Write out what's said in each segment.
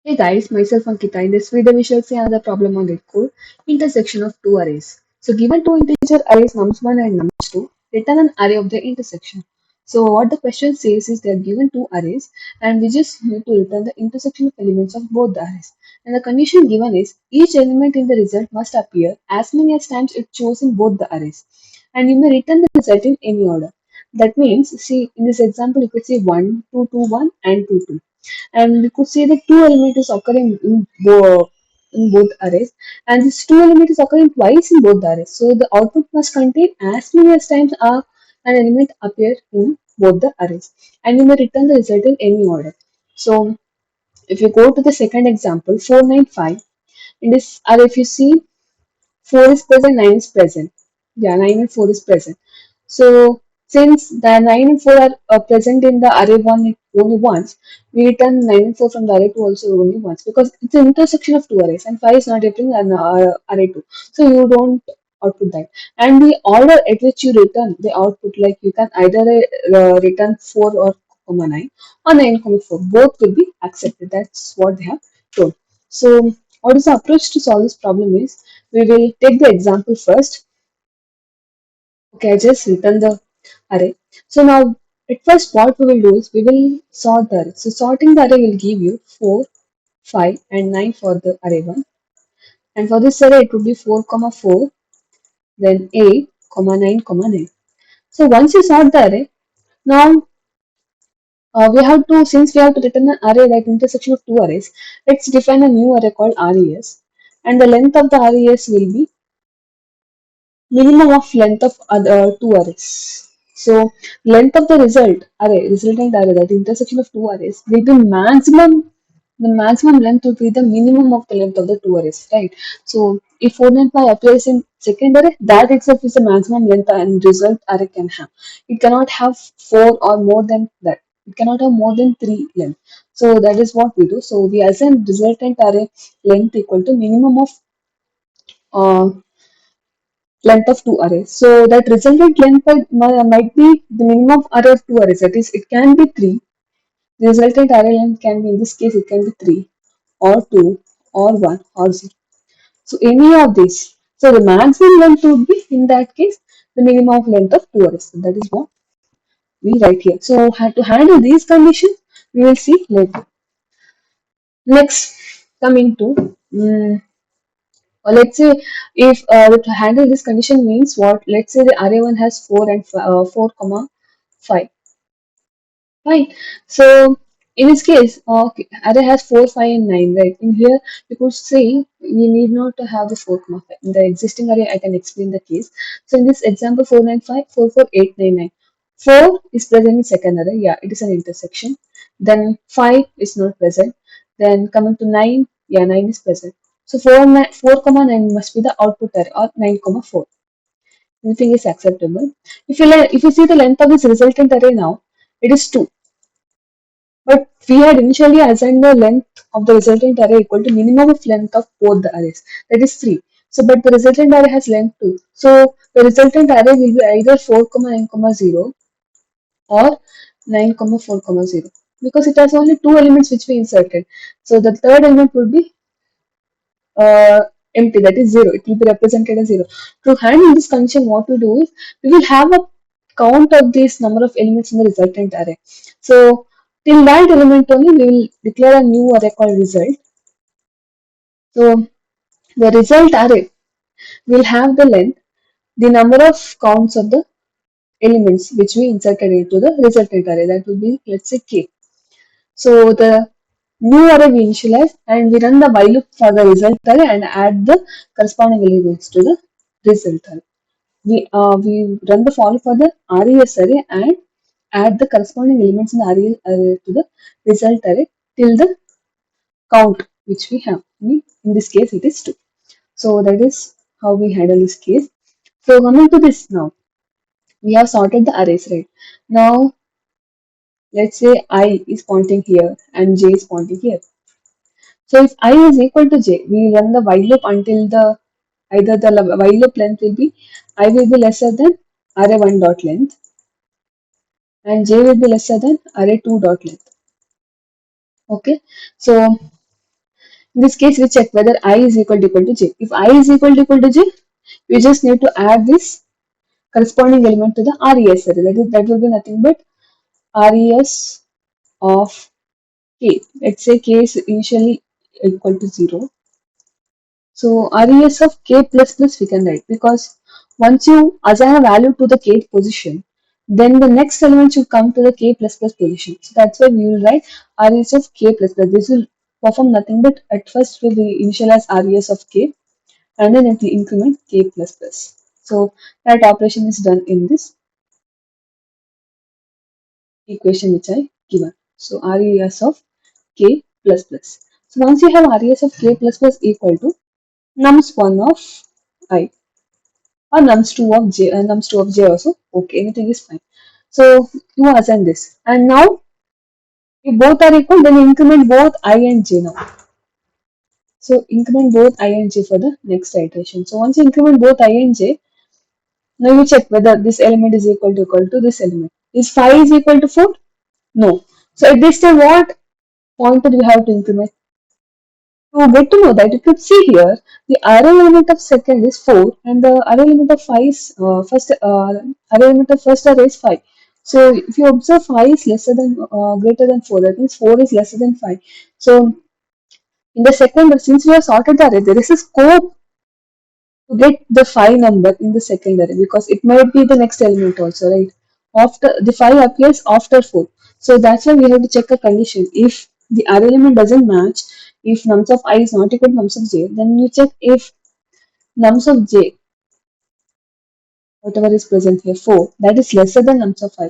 Hey guys, myself Ankita. In this video, we shall see another problem on LeetCode, intersection of two arrays. So given two integer arrays nums1 and nums2, return an array of their intersection. So what the question says is they are given two arrays and we just need to return the intersection of elements of both the arrays. And the condition given is each element in the result must appear as many as times it shows in both the arrays. And you may return the result in any order. That means, see, in this example, you could say 1, 2, 2, 1 and 2, 2, and we could say that two element is occurring in both arrays, and this two element is occurring twice in both the arrays. So the output must contain as many as times an element appear in both the arrays, and you may return the result in any order. So if you go to the second example, 495, in this array, if you see 4 is present, 9 is present. Yeah, 9 and 4 is present. So since the 9 and 4 are present in the array 1 only once, we return 9 and 4 from the array 2 also only once because it's an intersection of two arrays and 5 is not entering an array 2. So you don't output that. And the order at which you return the output, like you can either return 4 or comma 9 or 9 comma 4. Both will be accepted. That's what they have told. So what is the approach to solve this problem is we will take the example first. Okay, I just written the array. So now at first what we will do is we will sort the array. So sorting the array will give you 4, 5 and 9 for the array 1. And for this array it would be 4, comma 4, then 8, comma 9, comma 9. So once you sort the array, now we have to, since we have to return an array like intersection of two arrays, let's define a new array called res. And the length of the res will be minimum of length of other two arrays. So length of the resultant array, that intersection of two arrays, will be maximum. The maximum length will be the minimum of the length of the two arrays, right? So if 495 appears in second array, that itself is the maximum length and result array can have. It cannot have four or more than that. It cannot have more than three length. So that is what we do. So we assign resultant array length equal to minimum of uh, length of two arrays. So that resultant length might be the minimum array of two arrays. That is, it can be 3. The resultant array length can be, in this case, it can be 3 or 2 or 1 or 0. So any of these. So the maximum length would be, in that case, the minimum of length of two arrays. So that is what we write here. So to handle these conditions, we will see later. Next, coming to or let's say if to handle this condition means what? Let's say the array one has 4 and 4 comma 5. Fine. So in this case, okay, array has 4, 5, and 9, right? In here, you could say you need not to have the 4, comma 5. In the existing array, I can explain the case. So in this example, 495, 44899. 4 is present in second array. Yeah, it is an intersection. Then 5 is not present. Then coming to 9, yeah, 9 is present. So 4 comma 9 must be the output array or 9 comma 4. Anything is acceptable. If you see the length of this resultant array now, it is 2. But we had initially assigned the length of the resultant array equal to minimum of length of both the arrays. That is 3. So, but the resultant array has length 2. So, the resultant array will be either 4, 9, 0 or 9, 4, 0 because it has only two elements which we inserted. So, the third element would be uh, empty, that is 0. It will be represented as 0. To handle this condition, what we do is we will have a count of this number of elements in the resultant array. So till that element only we will declare a new array called result. So the result array will have the length, the number of counts of the elements which we inserted into the resultant array, that will be, let's say, k. So the new array we initialize and we run the while loop for the result array and add the corresponding elements to the result array. We run the for loop for the res array and add the corresponding elements in the res array to the result array till the count which we have. In this case, it is 2. So that is how we handle this case. So coming to this now, we have sorted the arrays, right? Now let's say I is pointing here and j is pointing here. So if I is equal to j, we run the while loop until the either the while loop length will be I will be lesser than array1 dot length and j will be lesser than array2 dot length. Okay, so In this case, we check whether I is equal to j. If I is equal to j, we just need to add this corresponding element to the res array. That will be nothing but res of k. Let's say k is initially equal to 0. So res of k plus plus we can write, because once you assign a value to the kth position, then the next element should come to the k plus plus position. So that's why we will write res of k plus plus. This will perform nothing but at first will be initialize res of k, and then it will increment k plus plus. So that operation is done in this equation which I given. So res of k plus plus. So once you have res of k plus plus equal to nums1 of I, or nums2 of j, nums2 of j also, okay, anything is fine. So you assign this, and now if both are equal, then increment both I and j now. So increment both I and j for the next iteration. So once you increment both I and j, now you check whether this element is equal to this element. Is 5 is equal to 4? No. So at this time, what pointer you have to increment? To get to know that, you could see here the array element of second is 4 and the array element of 5 is array element of first array is 5. So if you observe 5 is lesser than greater than 4, that means 4 is lesser than 5. So in the second, since we have sorted the array, there is a scope to get the 5 number in the second array, because it might be the next element also, right? After the 5 appears after 4. So that's why we have to check a condition. If the array element doesn't match, if nums of I is not equal to nums of j, then you check if nums of j, whatever is present here, 4, that is lesser than nums of I.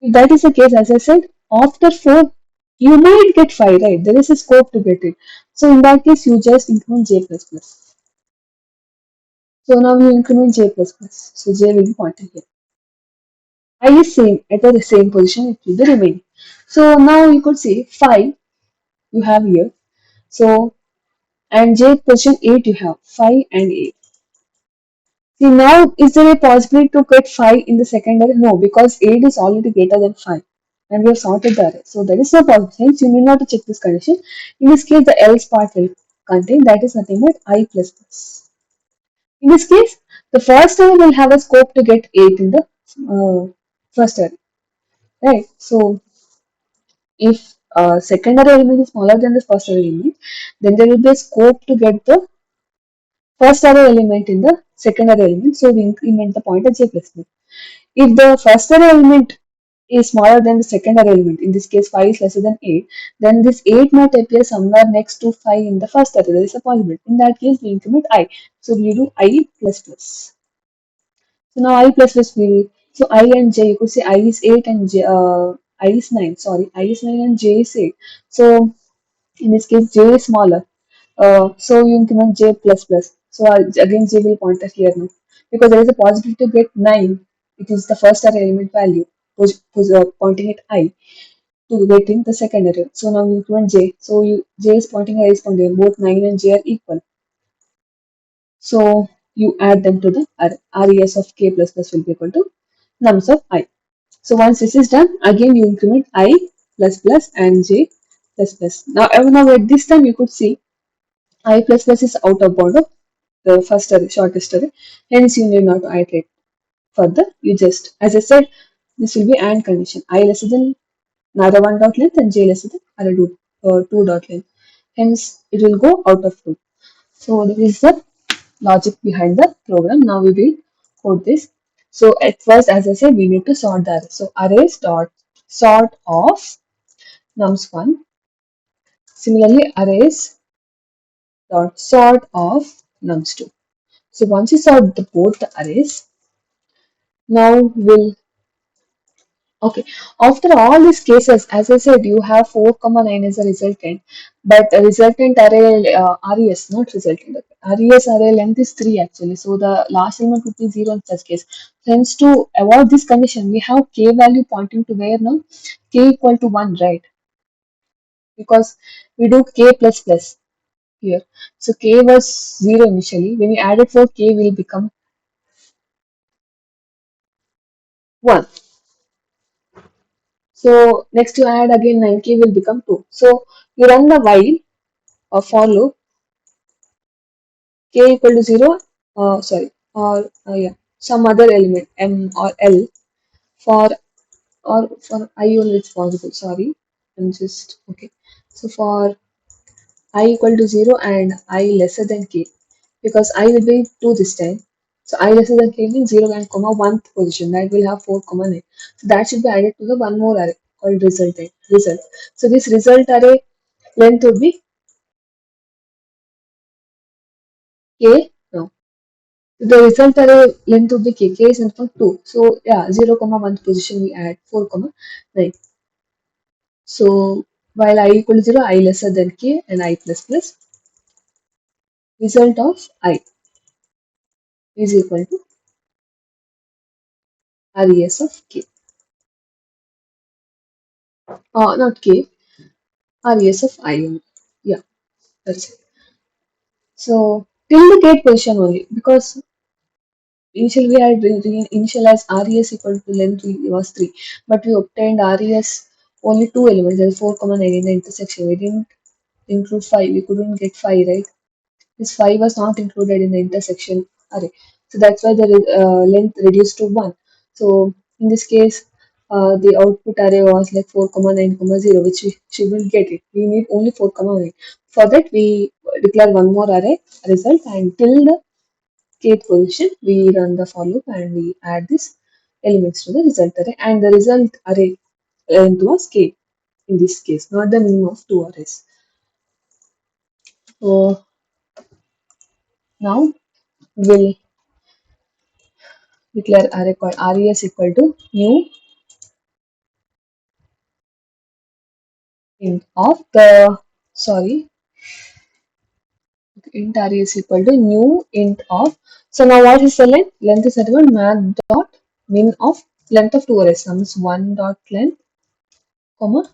If that is the case, as I said, after 4, you might get 5, right? There is a scope to get it. So in that case, you just increment j plus plus. So now you increment j plus plus. So j will be pointed here. I is same at the same position, it will be remaining. So now you could say 5 you have here. So and j position 8 you have 5 and 8. See, now is there a possibility to get 5 in the second array? No, because 8 is already greater than 5 and we have sorted the array. So there is no possibility. Hence you need not to check this condition. In this case, the else part will contain, that is nothing but I plus plus. In this case, the first array will have a scope to get 8 in the first array. Right. So if secondary element is smaller than the first array element, then there will be a scope to get the first array element in the second array element. So we increment the pointer j plus 1. If the first array element is smaller than the second array element, in this case 5 is lesser than 8, then this 8 might appear somewhere next to 5 in the first array. There is a possibility. In that case, we increment I. So we do I plus plus. So now I plus plus will, so I and j, you could say I is 8 and j, I is 9, sorry, I is 9 and j is 8. So in this case, j is smaller. So you increment j plus plus. So again, j will point at here now, because there is a possibility to get 9. It is the first array element value, pointing at I to get in the second array. So now you increment j. So j is pointing, I is pointing. Both 9 and j are equal. So you add them to the res of k plus plus will be equal to nums of I. So once this is done, again you increment I plus plus and j plus plus. Now at this time you could see I plus plus is out of bound of the first array, shortest array. Hence you need not to iterate further. You just, as I said, this will be AND condition. I lesser than another one dot length and j lesser than other two dot length. Hence it will go out of loop. So this is the logic behind the program. Now we will code this. So at first, as I said, we need to sort the array. So arrays dot sort of nums1. Similarly, arrays dot sort of nums2. So once you sort both the arrays, now we'll, okay. After all these cases, as I said, you have 4, 9 as a resultant, but a resultant array res, not resultant. Res array length is 3 actually, so the last element would be 0 in such case. Hence, to avoid this condition, we have k value pointing to where now? K equal to 1, right? Because we do k plus plus here. So k was 0 initially. When you added 4, k will become 1. So next you add again 9k will become 2. So you run the while or for loop k equal to 0, sorry, or yeah, some other element m or l for, or for I only it's possible, sorry, I'm just okay. So for I equal to 0 and I lesser than k, because I will be 2 this time. So I lesser than k means 0 and comma 1th position, that will have 4 comma 9. So that should be added to the one more array called result. So this result array length would be k. No, the result array length would be k. K is equal to 2. So yeah, 0 comma 1th position we add 4 comma 9. So while I equal to 0, I lesser than k and I plus plus, result of I is equal to res of k. Not k, res of I only. Yeah, that's it. So till the gate position only, because initially we had initialized res equal to length was 3, but we obtained res only 2 elements, there is 4 common 9 in the intersection. We didn't include 5, we couldn't get 5, right? This 5 was not included in the intersection array. So that's why the length reduced to 1. So in this case, the output array was like 4, 9, 0, which we shouldn't get it. We need only 4, 9. For that, we declare one more array result, and till the kth position, we run the for loop and we add these elements to the result array. And the result array length was k in this case, not the minimum of two arrays. So now we'll declare array called res equal to new int of the, sorry, int res equal to new int of. So now what is the length? Length is equal math dot min of length of two arrays, nums 1 dot length comma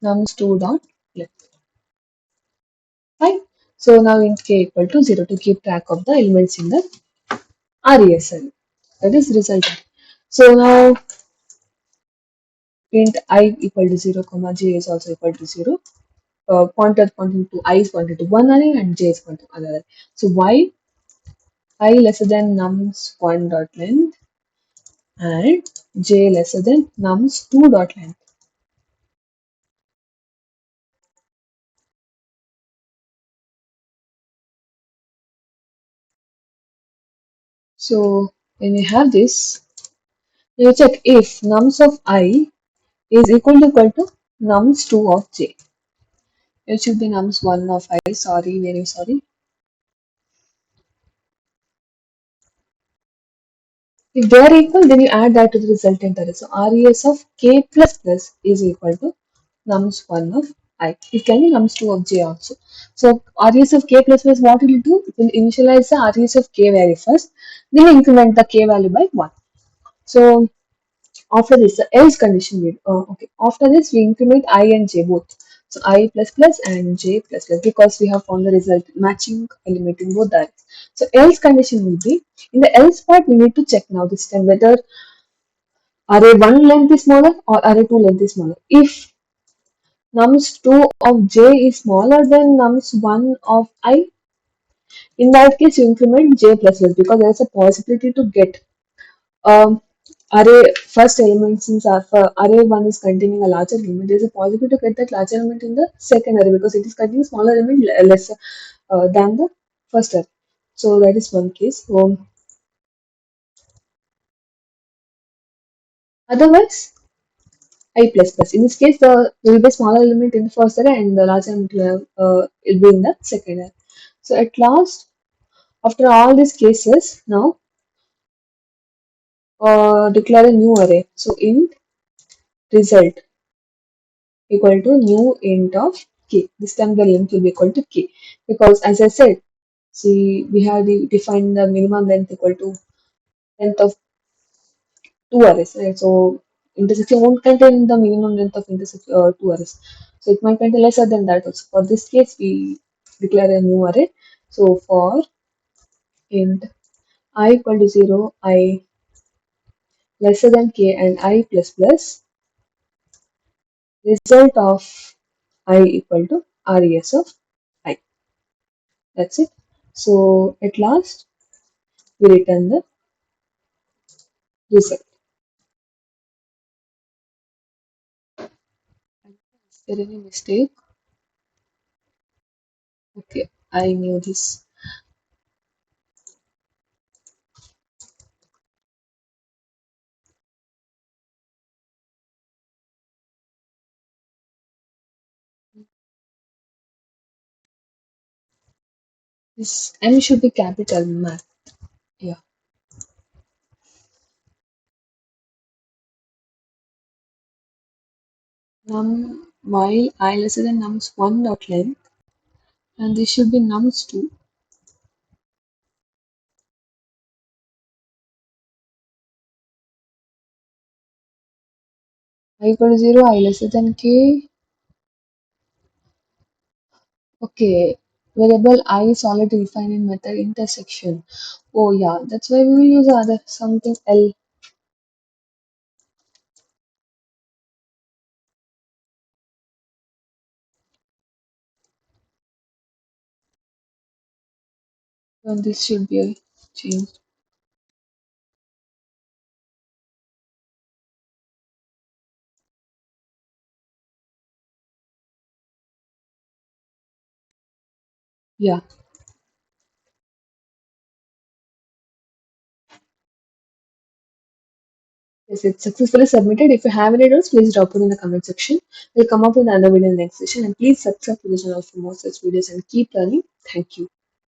nums 2 dot length. Fine. So now int k equal to 0 to keep track of the elements in the res array. That is result. So now int I equal to 0 comma j is also equal to 0. Pointer pointing to I is pointing to one array and j is pointing to another. So y I lesser than nums 1 dot length and j lesser than nums 2 dot length. So when we have this, you check if nums of I is equal to nums 2 of j. It should be nums 1 of I, sorry, very sorry. If they are equal, then you add that to the resultant array. So res of k plus plus is equal to nums 1 of I. It can be nums 2 of j also. So res of k plus plus, what it will do? It will initialize the res of k value first, then increment the k value by 1. So after this, the else condition will, okay. After this, we increment I and j both. So I plus plus and j plus plus, because we have found the result matching element in both the arrays. So else condition will be, in the else part, we need to check now this time whether array 1 length is smaller or array 2 length is smaller. If nums 2 of j is smaller than nums 1 of I, in that case you increment j plus plus, because there is a possibility to get um, array first element, since array 1 is containing a larger element, there is a possibility to get that larger element in the second array because it is containing smaller element lesser than the first array. So that is one case. So otherwise I plus plus. In this case, there will be a smaller element in the first array and the larger element will be in the second array. So at last, after all these cases, now declare a new array. So int result equal to new int of k. This time the length will be equal to k, because as I said, see, we have defined the minimum length equal to length of two arrays, right? So intersection won't contain the minimum length of intersection two arrays. So it might contain lesser than that also. For this case, we declare a new array. So for int I equal to 0, I lesser than k and I plus plus, result of I equal to res of I. That's it. So at last we return the result. Is there any mistake? Okay, I knew this. This M should be capital math. Yeah. Num while I lesser than nums 1 dot length, and this should be nums 2. I equal to 0, I lesser than k. Okay. Variable I is already defined in method intersection. Oh yeah, that's why we will use other something L. And this should be changed. Yeah. Yes, it's successfully submitted. If you have any doubts, please drop it in the comment section. We'll come up with another video in the next session. And please subscribe to the channel for more such videos and keep learning. Thank you.